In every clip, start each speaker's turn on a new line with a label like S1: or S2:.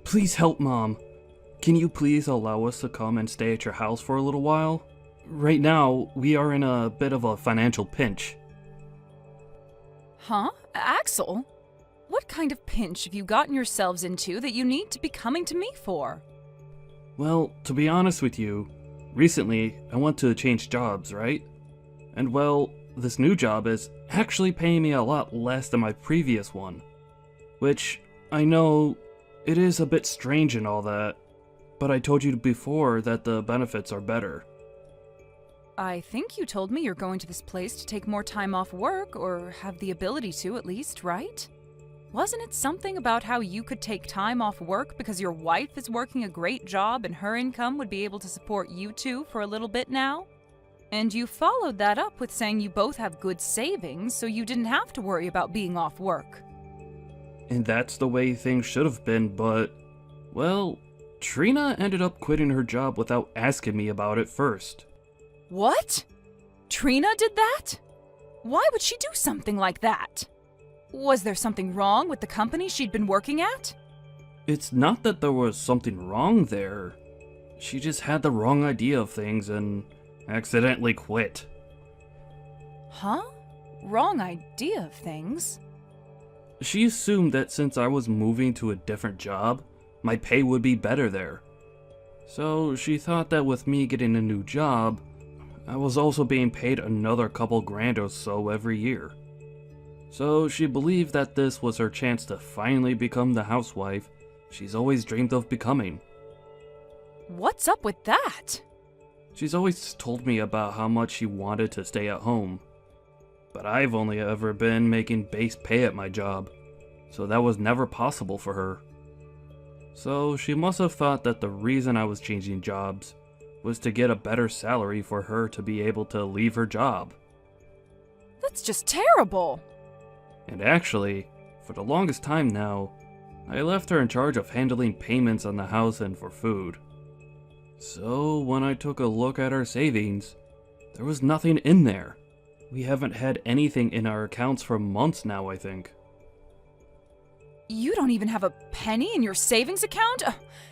S1: Please help, Mom. Can you please allow us to come and stay at your house for a little while? Right now, we are in a bit of a financial pinch.
S2: Huh? Axel? What kind of pinch have you gotten yourselves into that you need to be coming to me for?
S1: Well, to be honest with you, recently I want to change jobs, right? And well, this new job is actually paying me a lot less than my previous one. Which, I know, it is a bit strange and all that, but I told you before that the benefits are better.
S2: I think you told me you're going to this place to take more time off work, or have the ability to at least, right? Wasn't it something about how you could take time off work because your wife is working a great job and her income would be able to support you two for a little bit now? And you followed that up with saying you both have good savings, so you didn't have to worry about being off work.
S1: And that's the way things should have been, but, well, Trina ended up quitting her job without asking me about it first.
S2: What? Trina did that? Why would she do something like that? Was there something wrong with the company she'd been working at?
S1: It's not that there was something wrong there. She just had the wrong idea of things and accidentally quit.
S2: Huh? Wrong idea of things?
S1: She assumed that since I was moving to a different job, my pay would be better there. So she thought that with me getting a new job, I was also being paid another couple grand or so every year. So she believed that this was her chance to finally become the housewife she's always dreamed of becoming.
S2: What's up with that?
S1: She's always told me about how much she wanted to stay at home. But I've only ever been making base pay at my job, so that was never possible for her. So she must have thought that the reason I was changing jobs was to get a better salary for her to be able to leave her job.
S2: That's just terrible!
S1: And actually, for the longest time now, I left her in charge of handling payments on the house and for food. So when I took a look at our savings, there was nothing in there. We haven't had anything in our accounts for months now, I think.
S2: You don't even have a penny in your savings account?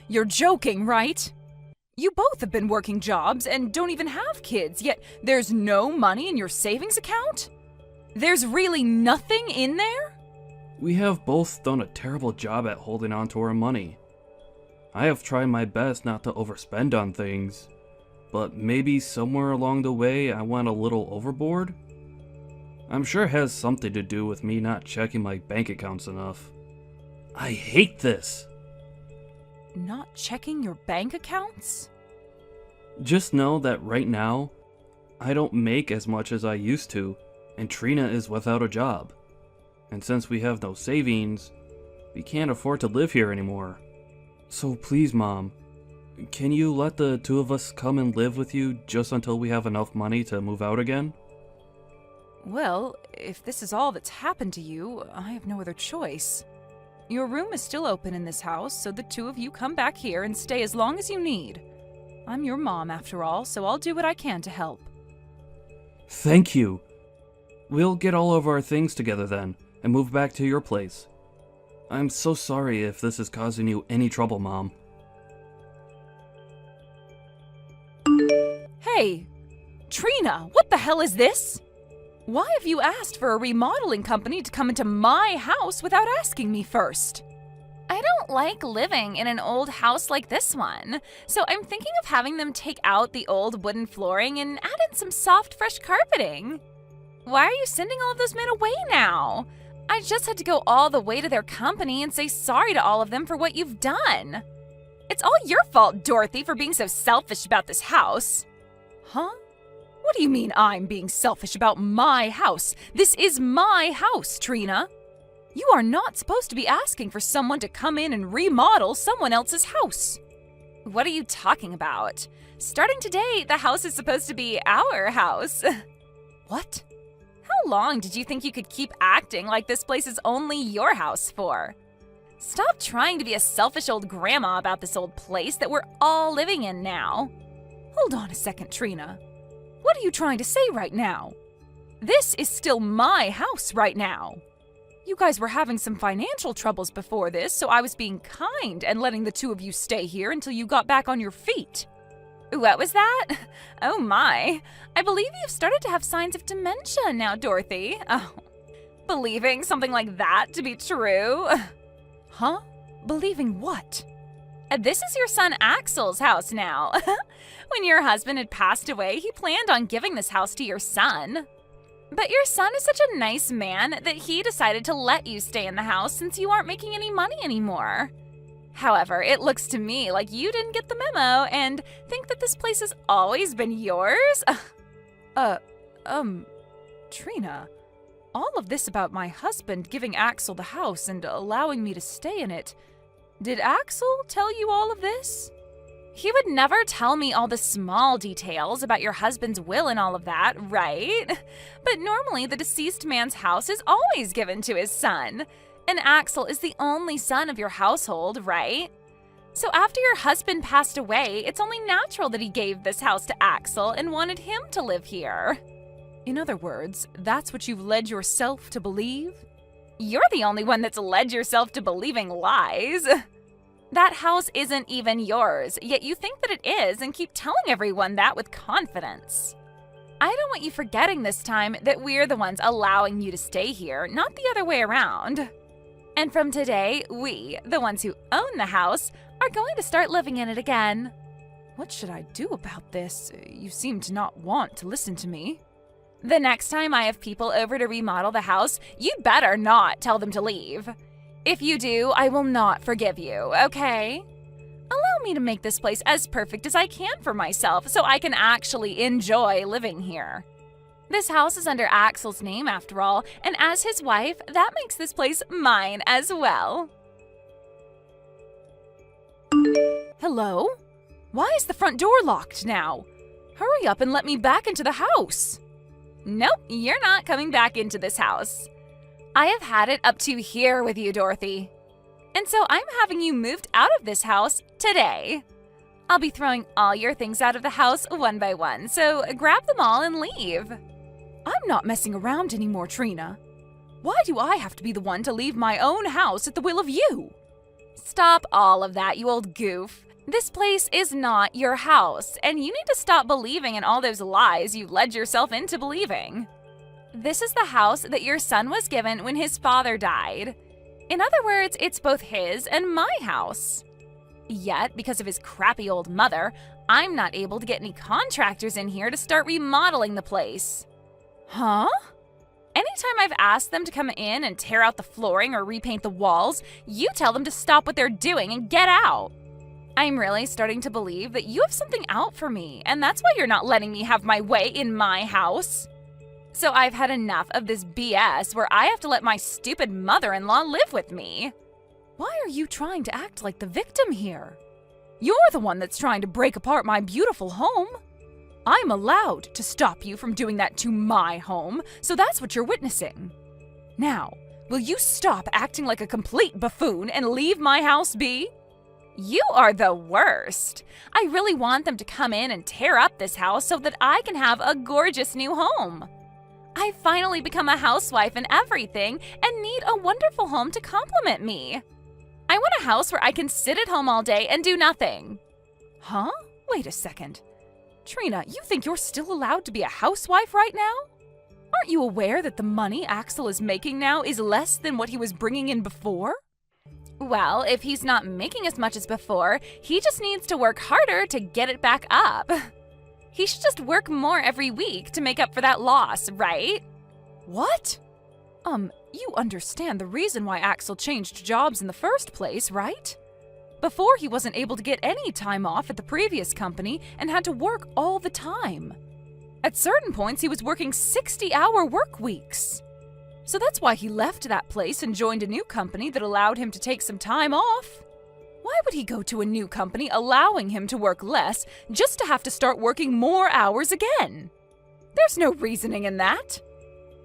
S2: You're joking, right? You both have been working jobs and don't even have kids, yet there's no money in your savings account? There's really nothing in there?
S1: We have both done a terrible job at holding on to our money. I have tried my best not to overspend on things, but maybe somewhere along the way I went a little overboard? I'm sure it has something to do with me not checking my bank accounts enough. I hate this!
S2: Not checking your bank accounts?
S1: Just know that right now, I don't make as much as I used to, and Trina is without a job. And since we have no savings, we can't afford to live here anymore. So please, Mom, can you let the two of us come and live with you just until we have enough money to move out again?
S2: Well, if this is all that's happened to you, I have no other choice. Your room is still open in this house, so the two of you come back here and stay as long as you need. I'm your mom, after all, so I'll do what I can to help.
S1: Thank you. We'll get all of our things together then, and move back to your place. I'm so sorry if this is causing you any trouble, Mom.
S2: Hey! Trina, what the hell is this? Why have you asked for a remodeling company to come into my house without asking me first?
S3: I don't like living in an old house like this one, so I'm thinking of having them take out the old wooden flooring and add in some soft, fresh carpeting. Why are you sending all of those men away now? I just had to go all the way to their company and say sorry to all of them for what you've done. It's all your fault, Dorothy, for being so selfish about this house.
S2: Huh? What do you mean I'm being selfish about my house? This is my house, Trina. You are not supposed to be asking for someone to come in and remodel someone else's house.
S3: What are you talking about? Starting today, the house is supposed to be our house.
S2: What?
S3: How long did you think you could keep acting like this place is only your house for? Stop trying to be a selfish old grandma about this old place that we're all living in now.
S2: Hold on a second, Trina. What are you trying to say right now? This is still my house right now. You guys were having some financial troubles before this, so I was being kind and letting the two of you stay here until you got back on your feet.
S3: What was that? Oh my. I believe you've started to have signs of dementia now, Dorothy. Oh, believing something like that to be true?
S2: Huh? Believing what?
S3: This is your son Axel's house now. When your husband had passed away, he planned on giving this house to your son. But your son is such a nice man that he decided to let you stay in the house since you aren't making any money anymore. However, it looks to me like you didn't get the memo and think that this place has always been yours.
S2: Trina, all of this about my husband giving Axel the house and allowing me to stay in it, did Axel tell you all of this?
S3: He would never tell me all the small details about your husband's will and all of that, right? But normally the deceased man's house is always given to his son. And Axel is the only son of your household, right? So after your husband passed away, it's only natural that he gave this house to Axel and wanted him to live here.
S2: In other words, that's what you've led yourself to believe?
S3: You're the only one that's led yourself to believing lies. That house isn't even yours, yet you think that it is and keep telling everyone that with confidence. I don't want you forgetting this time that we're the ones allowing you to stay here, not the other way around. And from today, we, the ones who own the house, are going to start living in it again.
S2: What should I do about this? You seem to not want to listen to me.
S3: The next time I have people over to remodel the house, you'd better not tell them to leave. If you do, I will not forgive you, okay? Allow me to make this place as perfect as I can for myself so I can actually enjoy living here. This house is under Axel's name after all, and as his wife, that makes this place mine as well.
S2: Hello? Why is the front door locked now? Hurry up and let me back into the house.
S3: Nope, you're not coming back into this house. I have had it up to here with you, Dorothy. And so I'm having you moved out of this house today. I'll be throwing all your things out of the house one by one, so grab them all and leave.
S2: I'm not messing around anymore, Trina. Why do I have to be the one to leave my own house at the will of you?
S3: Stop all of that, you old goof. This place is not your house, and you need to stop believing in all those lies you led yourself into believing. This is the house that your son was given when his father died. In other words, it's both his and my house. Yet, because of his crappy old mother, I'm not able to get any contractors in here to start remodeling the place.
S2: Huh?
S3: Anytime I've asked them to come in and tear out the flooring or repaint the walls, you tell them to stop what they're doing and get out. I'm really starting to believe that you have something out for me, and that's why you're not letting me have my way in my house. So I've had enough of this BS where I have to let my stupid mother-in-law live with me.
S2: Why are you trying to act like the victim here? You're the one that's trying to break apart my beautiful home. I'm allowed to stop you from doing that to my home, so that's what you're witnessing. Now, will you stop acting like a complete buffoon and leave my house be?
S3: You are the worst. I really want them to come in and tear up this house so that I can have a gorgeous new home. I've finally become a housewife and everything and need a wonderful home to complement me. I want a house where I can sit at home all day and do nothing.
S2: Huh? Wait a second. Trina, you think you're still allowed to be a housewife right now? Aren't you aware that the money Axel is making now is less than what he was bringing in before?
S3: Well, if he's not making as much as before, he just needs to work harder to get it back up. He should just work more every week to make up for that loss, right?
S2: What? You understand the reason why Axel changed jobs in the first place, right? Before, he wasn't able to get any time off at the previous company and had to work all the time. At certain points, he was working 60-hour work weeks. So that's why he left that place and joined a new company that allowed him to take some time off. Why would he go to a new company allowing him to work less just to have to start working more hours again? There's no reasoning in that.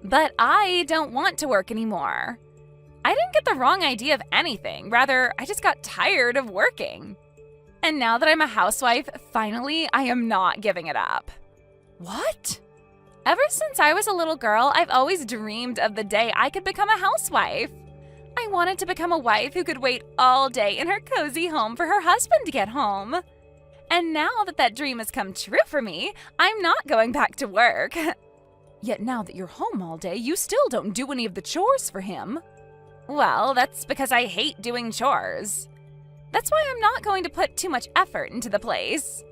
S3: But I don't want to work anymore. I didn't get the wrong idea of anything. Rather, I just got tired of working. And now that I'm a housewife, finally, I am not giving it up.
S2: What?
S3: Ever since I was a little girl, I've always dreamed of the day I could become a housewife. I wanted to become a wife who could wait all day in her cozy home for her husband to get home. And now that that dream has come true for me, I'm not going back to work.
S2: Yet now that you're home all day, you still don't do any of the chores for him.
S3: Well, that's because I hate doing chores. That's why I'm not going to put too much effort into the place.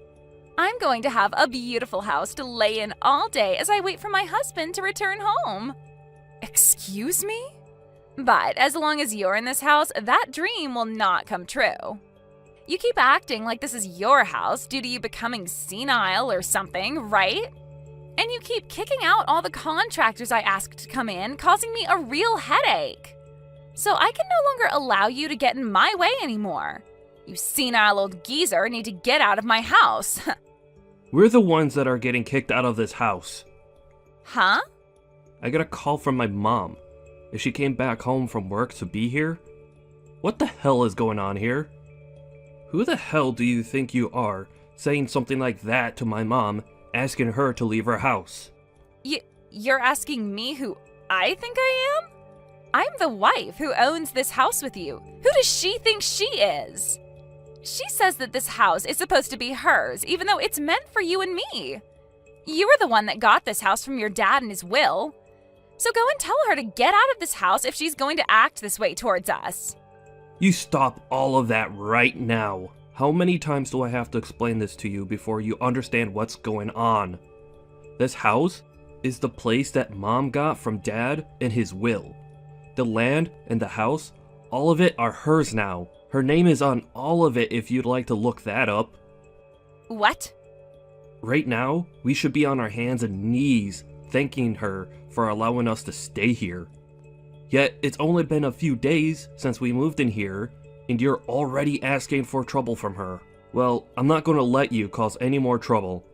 S3: I'm going to have a beautiful house to lay in all day as I wait for my husband to return home.
S2: Excuse me?
S3: But as long as you're in this house, that dream will not come true. You keep acting like this is your house due to you becoming senile or something, right? And you keep kicking out all the contractors I asked to come in, causing me a real headache. So I can no longer allow you to get in my way anymore. You senile old geezer need to get out of my house.
S1: We're the ones that are getting kicked out of this house.
S3: Huh?
S1: I got a call from my mom. If she came back home from work to be here? What the hell is going on here? Who the hell do you think you are, saying something like that to my mom, asking her to leave her house?
S3: You're asking me who I think I am? I'm the wife who owns this house with you. Who does she think she is? She says that this house is supposed to be hers, even though it's meant for you and me. You were the one that got this house from your dad in his will. So go and tell her to get out of this house if she's going to act this way towards us.
S1: You stop all of that right now. How many times do I have to explain this to you before you understand what's going on? This house is the place that Mom got from Dad in his will. The land and the house, all of it are hers now. Her name is on all of it if you'd like to look that up.
S3: What?
S1: Right now, we should be on our hands and knees thanking her for allowing us to stay here. Yet, it's only been a few days since we moved in here, and you're already asking for trouble from her. Well, I'm not going to let you cause any more trouble.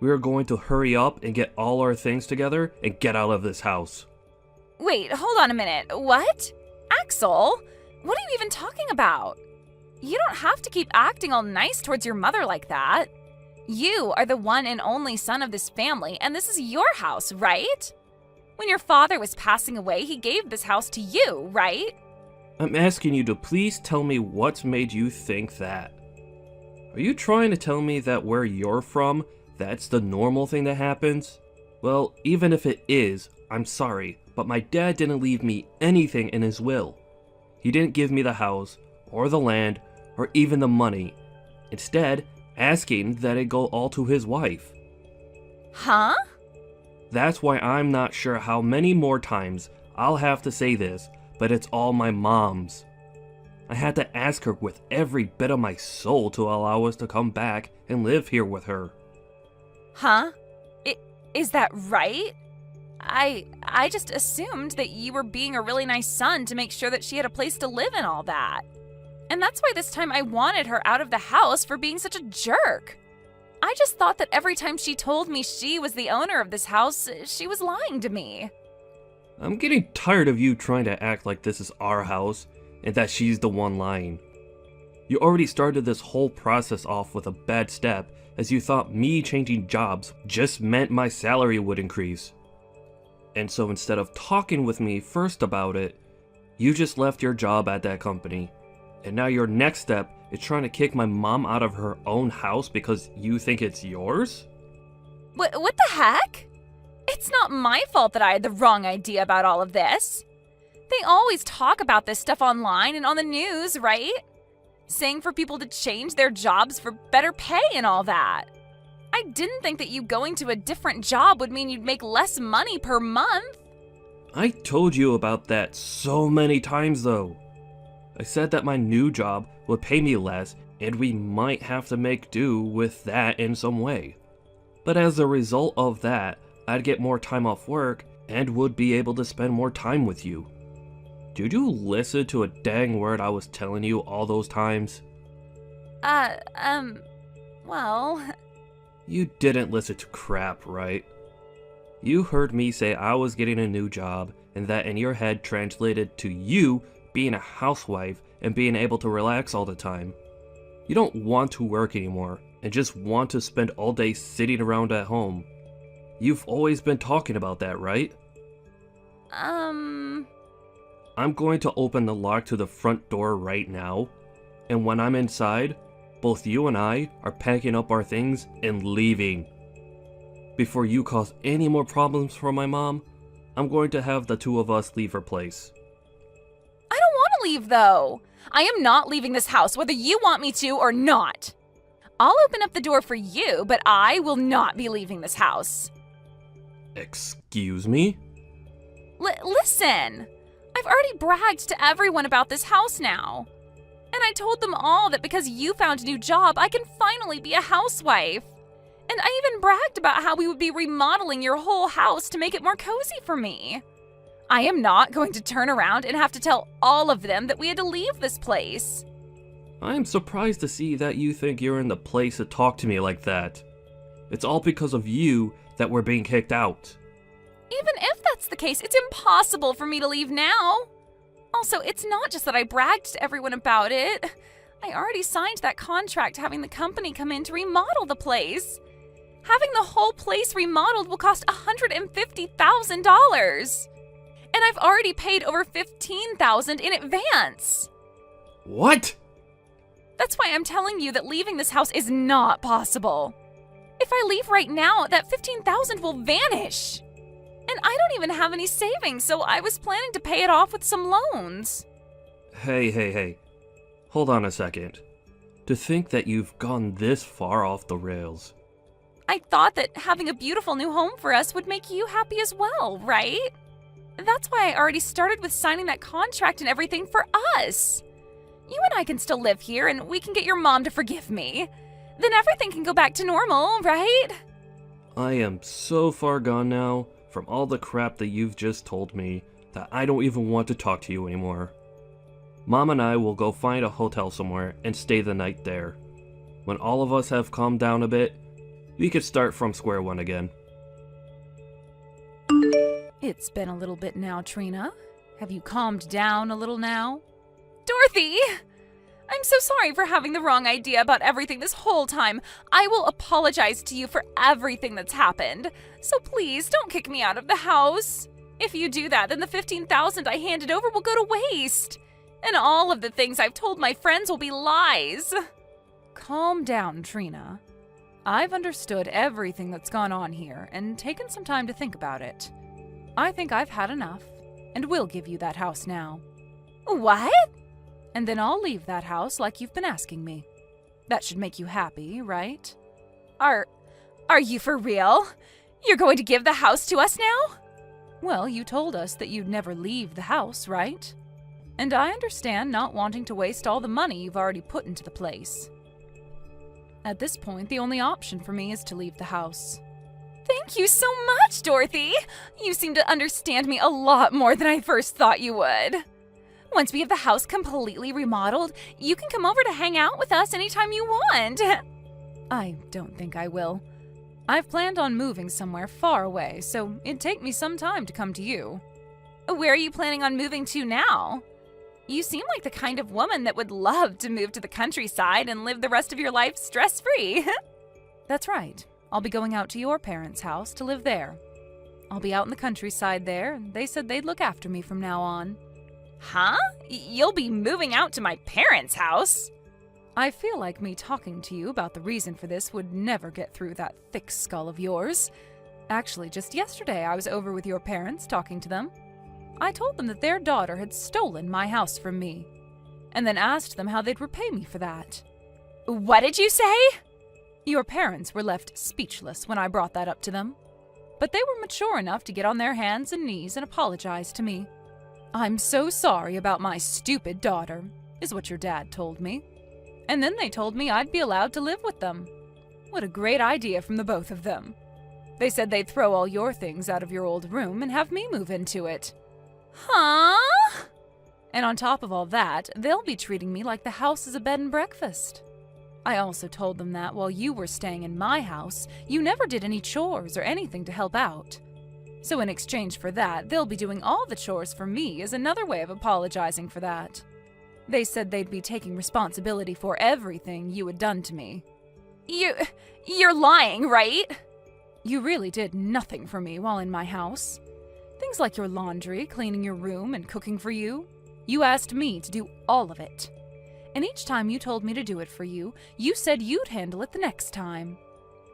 S1: We're going to hurry up and get all our things together and get out of this house.
S3: Wait, hold on a minute. What? Axel? What are you even talking about? You don't have to keep acting all nice towards your mother like that. You are the one and only son of this family, and this is your house, right? When your father was passing away, he gave this house to you, right?
S1: I'm asking you to please tell me what's made you think that. Are you trying to tell me that where you're from, that's the normal thing that happens? Well, even if it is, I'm sorry, but my dad didn't leave me anything in his will. He didn't give me the house, or the land, or even the money. Instead, asking that it go all to his wife.
S3: Huh?
S1: That's why I'm not sure how many more times I'll have to say this, but it's all my mom's. I had to ask her with every bit of my soul to allow us to come back and live here with her.
S3: Huh? Is that right? I just assumed that you were being a really nice son to make sure that she had a place to live and all that. And that's why this time I wanted her out of the house for being such a jerk. I just thought that every time she told me she was the owner of this house, she was lying to me.
S1: I'm getting tired of you trying to act like this is our house and that she's the one lying. You already started this whole process off with a bad step, as you thought me changing jobs just meant my salary would increase. And so instead of talking with me first about it, you just left your job at that company. And now your next step is trying to kick my mom out of her own house because you think it's yours?
S3: What the heck? It's not my fault that I had the wrong idea about all of this. They always talk about this stuff online and on the news, right? Saying for people to change their jobs for better pay and all that. I didn't think that you going to a different job would mean you'd make less money per month.
S1: I told you about that so many times though. I said that my new job would pay me less and we might have to make do with that in some way. But as a result of that, I'd get more time off work and would be able to spend more time with you. Did you listen to a dang word I was telling you all those times?
S3: Well...
S1: You didn't listen to crap, right? You heard me say I was getting a new job and that in your head translated to you being a housewife and being able to relax all the time. You don't want to work anymore and just want to spend all day sitting around at home. You've always been talking about that, right? I'm going to open the lock to the front door right now, and when I'm inside, both you and I are packing up our things and leaving. Before you cause any more problems for my mom, I'm going to have the two of us leave her place.
S3: I don't want to leave, though. I am not leaving this house, whether you want me to or not. I'll open up the door for you, but I will not be leaving this house.
S1: Excuse me?
S3: Listen, I've already bragged to everyone about this house now. And I told them all that because you found a new job, I can finally be a housewife. And I even bragged about how we would be remodeling your whole house to make it more cozy for me. I am not going to turn around and have to tell all of them that we had to leave this place.
S1: I am surprised to see that you think you're in the place to talk to me like that. It's all because of you that we're being kicked out.
S3: Even if that's the case, it's impossible for me to leave now. Also, it's not just that I bragged to everyone about it. I already signed that contract having the company come in to remodel the place. Having the whole place remodeled will cost $150,000. And I've already paid over $15,000 in advance.
S1: What?
S3: That's why I'm telling you that leaving this house is not possible. If I leave right now, that $15,000 will vanish. And I don't even have any savings, so I was planning to pay it off with some loans.
S1: Hey. Hold on a second. To think that you've gone this far off the rails.
S3: I thought that having a beautiful new home for us would make you happy as well, right? That's why I already started with signing that contract and everything for us. You and I can still live here, and we can get your mom to forgive me. Then everything can go back to normal, right?
S1: I am so far gone now from all the crap that you've just told me that I don't even want to talk to you anymore. Mom and I will go find a hotel somewhere and stay the night there. When all of us have calmed down a bit, we could start from square one again.
S2: It's been a little bit now, Trina. Have you calmed down a little now?
S3: Dorothy! I'm so sorry for having the wrong idea about everything this whole time. I will apologize to you for everything that's happened. So please, don't kick me out of the house. If you do that, then the $15,000 I handed over will go to waste. And all of the things I've told my friends will be lies.
S2: Calm down, Trina. I've understood everything that's gone on here and taken some time to think about it. I think I've had enough, and will give you that house now.
S3: What?
S2: And then I'll leave that house like you've been asking me. That should make you happy, right?
S3: Are you for real? You're going to give the house to us now?
S2: Well, you told us that you'd never leave the house, right? And I understand not wanting to waste all the money you've already put into the place. At this point, the only option for me is to leave the house.
S3: Thank you so much, Dorothy. You seem to understand me a lot more than I first thought you would. Once we have the house completely remodeled, you can come over to hang out with us anytime you want.
S2: I don't think I will. I've planned on moving somewhere far away, so it'd take me some time to come to you.
S3: Where are you planning on moving to now? You seem like the kind of woman that would love to move to the countryside and live the rest of your life stress-free.
S2: That's right. I'll be going out to your parents' house to live there. I'll be out in the countryside there, and they said they'd look after me from now on.
S3: Huh? You'll be moving out to my parents' house?
S2: I feel like me talking to you about the reason for this would never get through that thick skull of yours. Actually, just yesterday I was over with your parents talking to them. I told them that their daughter had stolen my house from me, and then asked them how they'd repay me for that.
S3: What did you say?
S2: Your parents were left speechless when I brought that up to them, but they were mature enough to get on their hands and knees and apologize to me. I'm so sorry about my stupid daughter, is what your dad told me. And then they told me I'd be allowed to live with them. What a great idea from the both of them. They said they'd throw all your things out of your old room and have me move into it.
S3: Huh?
S2: And on top of all that, they'll be treating me like the house is a bed and breakfast. I also told them that while you were staying in my house, you never did any chores or anything to help out. So in exchange for that, they'll be doing all the chores for me as another way of apologizing for that. They said they'd be taking responsibility for everything you had done to me.
S3: You're lying, right?
S2: You really did nothing for me while in my house. Things like your laundry, cleaning your room, and cooking for you. You asked me to do all of it. And each time you told me to do it for you, you said you'd handle it the next time.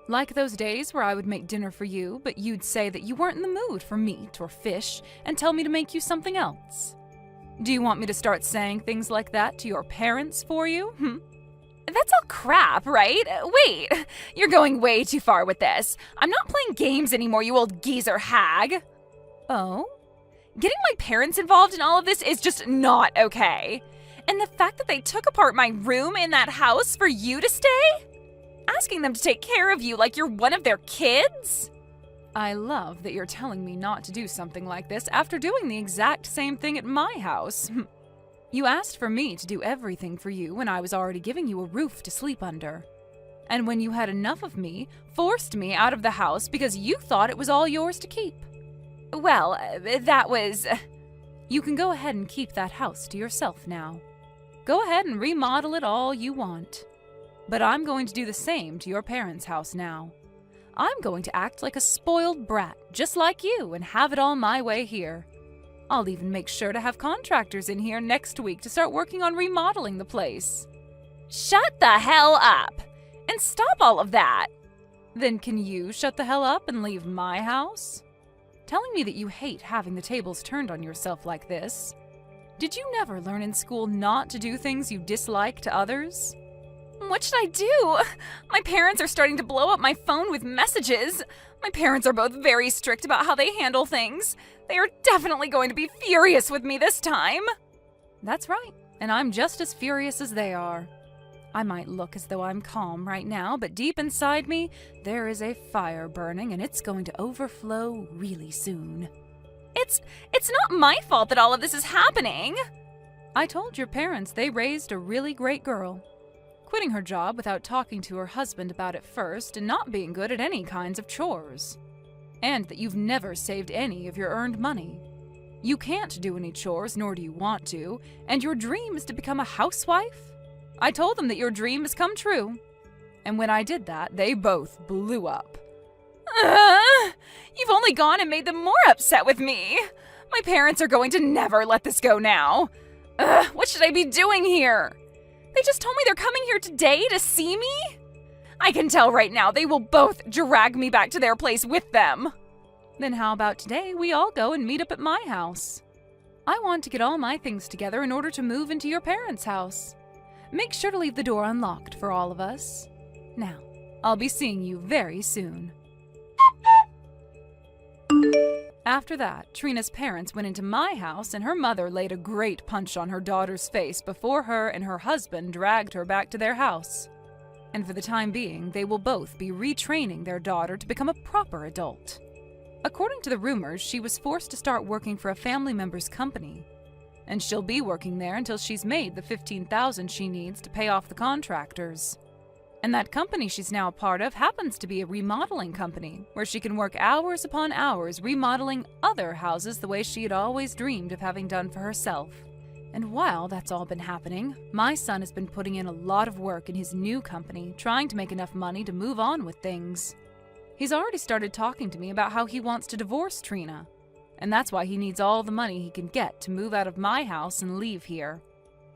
S2: Like those days where I would make dinner for you, but you'd say that you weren't in the mood for meat or fish and tell me to make you something else. Do you want me to start saying things like that to your parents for you?
S3: That's all crap, right? Wait, you're going way too far with this. I'm not playing games anymore, you old geezer hag.
S2: Oh?
S3: Getting my parents involved in all of this is just not okay. And the fact that they took apart my room in that house for you to stay? Asking them to take care of you like you're one of their kids?
S2: I love that you're telling me not to do something like this after doing the exact same thing at my house. You asked for me to do everything for you when I was already giving you a roof to sleep under. And when you had enough of me, forced me out of the house because you thought it was all yours to keep.
S3: Well, that was...
S2: You can go ahead and keep that house to yourself now. Go ahead and remodel it all you want. But I'm going to do the same to your parents' house now. I'm going to act like a spoiled brat, just like you, and have it all my way here. I'll even make sure to have contractors in here next week to start working on remodeling the place.
S3: Shut the hell up! And stop all of that!
S2: Then can you shut the hell up and leave my house? Telling me that you hate having the tables turned on yourself like this. Did you never learn in school not to do things you dislike to others?
S3: What should I do? My parents are starting to blow up my phone with messages. My parents are both very strict about how they handle things. They are definitely going to be furious with me this time.
S2: That's right, and I'm just as furious as they are. I might look as though I'm calm right now, but deep inside me, there is a fire burning and it's going to overflow really soon.
S3: It's not my fault that all of this is happening.
S2: I told your parents they raised a really great girl. Quitting her job without talking to her husband about it first and not being good at any kinds of chores. And that you've never saved any of your earned money. You can't do any chores, nor do you want to, and your dream is to become a housewife? I told them that your dream has come true. And when I did that, they both blew up.
S3: You've only gone and made them more upset with me. My parents are going to never let this go now. What should I be doing here? They just told me they're coming here today to see me? I can tell right now they will both drag me back to their place with them.
S2: Then how about today we all go and meet up at my house? I want to get all my things together in order to move into your parents' house. Make sure to leave the door unlocked for all of us. Now, I'll be seeing you very soon. After that, Trina's parents went into my house and her mother laid a great punch on her daughter's face before her and her husband dragged her back to their house. And for the time being, they will both be retraining their daughter to become a proper adult. According to the rumors, she was forced to start working for a family member's company. And she'll be working there until she's made the $15,000 she needs to pay off the contractors. And that company she's now a part of happens to be a remodeling company, where she can work hours upon hours remodeling other houses the way she had always dreamed of having done for herself. And while that's all been happening, my son has been putting in a lot of work in his new company, trying to make enough money to move on with things. He's already started talking to me about how he wants to divorce Trina, and that's why he needs all the money he can get to move out of my house and leave here.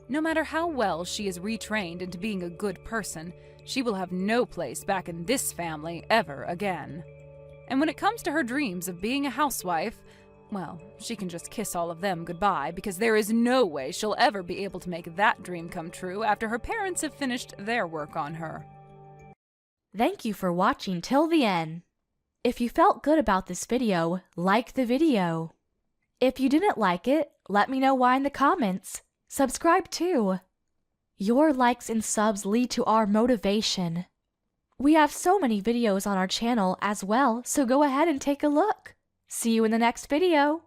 S2: No matter how well she is retrained into being a good person, she will have no place back in this family ever again. And when it comes to her dreams of being a housewife, well, she can just kiss all of them goodbye because there is no way she'll ever be able to make that dream come true after her parents have finished their work on her.
S4: Thank you for watching till the end. If you felt good about this video, like the video. If you didn't like it, let me know why in the comments. Subscribe too. Your likes and subs lead to our motivation. We have so many videos on our channel as well, so go ahead and take a look. See you in the next video.